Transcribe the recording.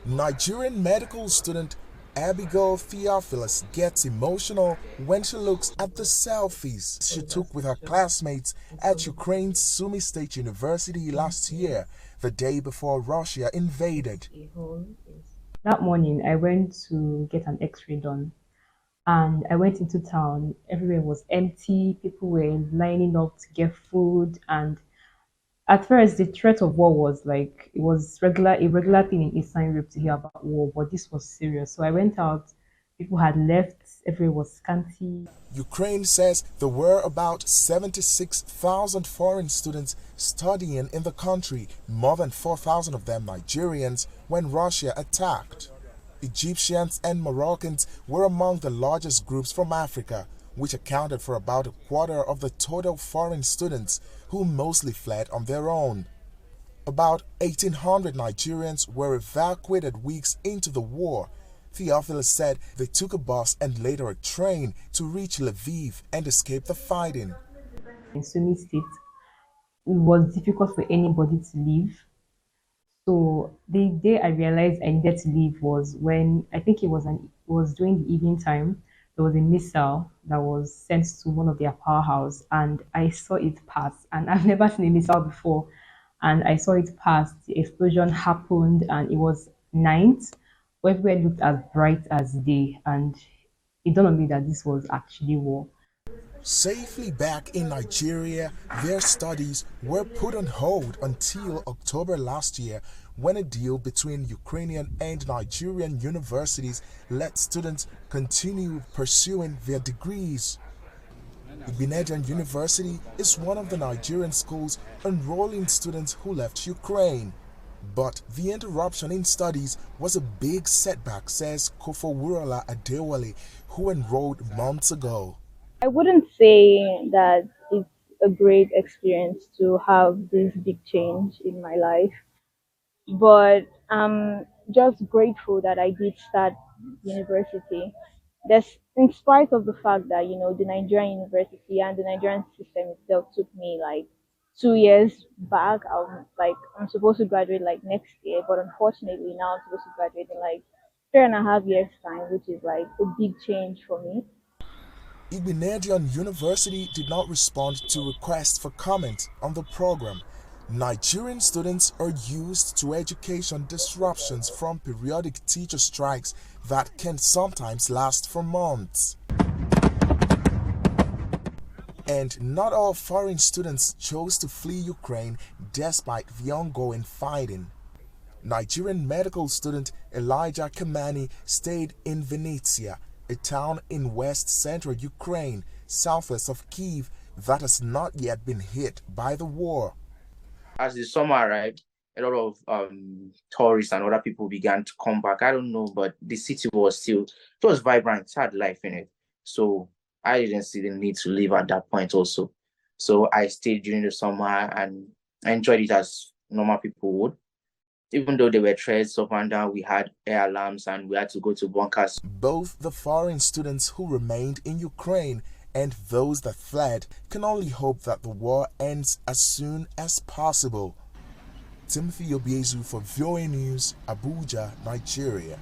Nigerian medical student Abigail Theophilus gets emotional when she looks at the selfies she took with her classmates at Ukraine's Sumy State University last year, the day before Russia invaded. That morning, I went to get an x-ray done and I went into town. Everywhere was empty. People were lining up to get food. And at first, the threat of war was like, it was a regular thing in Eastern Europe to hear about war, but this was serious. So I went out. People had left. Everywhere was scanty. Ukraine says there were about 76,000 foreign students studying in the country, more than 4,000 of them Nigerians, when Russia attacked. Egyptians and Moroccans were among the largest groups from Africa, which accounted for about a quarter of the total foreign students, who mostly fled on their own. About 1,800 Nigerians were evacuated weeks into the war. Theophilus said they took a bus and later a train to reach Lviv and escape the fighting. In Sumy State, it was difficult for anybody to leave. So the day I realized I needed to leave was when I think it was during the evening time. There was a missile that was sent to one of their powerhouse, and I saw it pass. And I've never seen a missile before, and I saw it pass. The explosion happened, and it was night. Everywhere looked as bright as day, and it dawned on me that this was actually war. Safely back in Nigeria, their studies were put on hold until October last year, when a deal between Ukrainian and Nigerian universities let students continue pursuing their degrees. Nigerian University is one of the Nigerian schools enrolling students who left Ukraine. But the interruption in studies was a big setback, says Kofowurala Adewale, who enrolled months ago. I wouldn't say that it's a great experience to have this big change in my life, but I'm just grateful that I did start university. In spite of the fact that the Nigerian university and the Nigerian system itself took me like 2 years back. I'm supposed to graduate like next year, but unfortunately now I'm supposed to graduate in like 3.5 years time, which is like a big change for me. Nigerian University did not respond to requests for comment on the program. Nigerian students are used to education disruptions from periodic teacher strikes that can sometimes last for months. And not all foreign students chose to flee Ukraine despite the ongoing fighting. Nigerian medical student Elijah Kamani stayed in Vinnytsia, a town in west-central Ukraine, southwest of Kyiv, that has not yet been hit by the war. As the summer arrived, a lot of tourists and other people began to come back. I don't know, but the city it was vibrant, it had life in it. So I didn't see the need to leave at that point also. So I stayed during the summer and I enjoyed it as normal people would. Even though there were threats up and down, we had air alarms and we had to go to bunkers. Both the foreign students who remained in Ukraine and those that fled can only hope that the war ends as soon as possible. Timothy Obiezu for VOA News, Abuja, Nigeria.